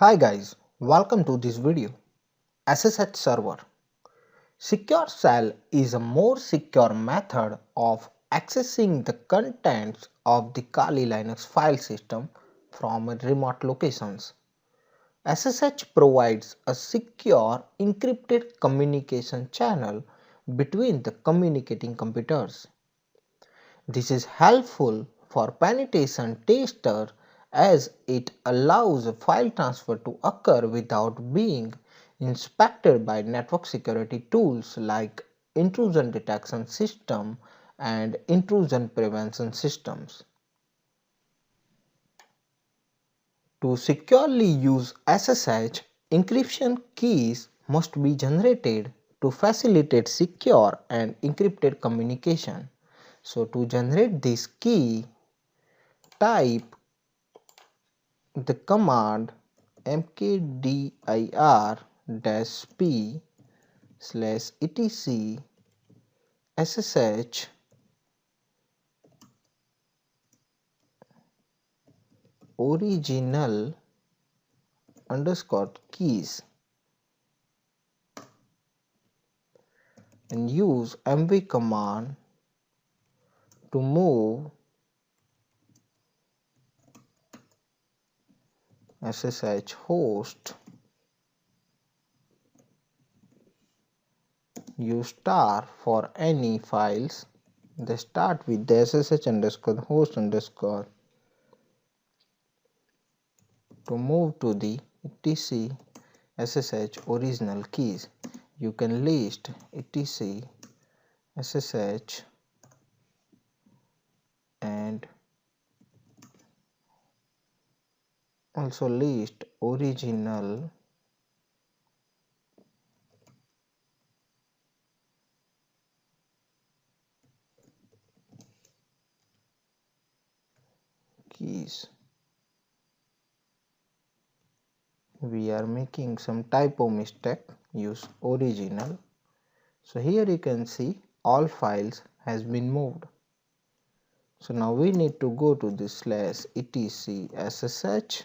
Hi guys, welcome to this video. SSH Server. Secure Shell is a more secure method of accessing the contents of the Kali Linux file system from remote locations. SSH provides a secure encrypted communication channel between the communicating computers. This is helpful for penetration testers as it allows a file transfer to occur without being inspected by network security tools like intrusion detection system and intrusion prevention systems. To securely use SSH, encryption keys must be generated to facilitate secure and encrypted communication. So to generate this key, type the command mkdir-p/etc ssh original keys and use mv command to move SSH host. Use star for any files. They start with the SSH_host_ to move to the etc SSH original keys. You can list etc SSH and also list original keys. We are making some typo mistake. Use original. So here you can see all files has been moved. So now we need to go to this /etc SSH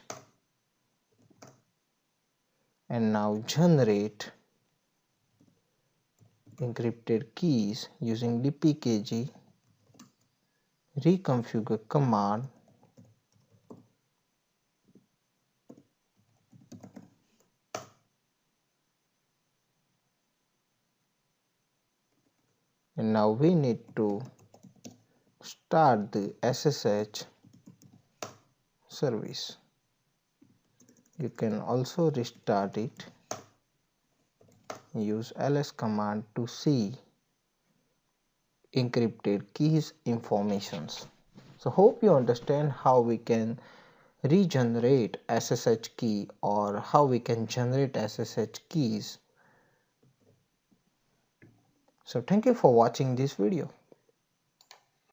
and now generate encrypted keys using dpkg reconfigure command and now we need to start the SSH service. You can also restart it. Use ls command to see encrypted keys informations. So hope you understand how we can regenerate SSH key or how we can generate SSH keys. So thank you for watching this video.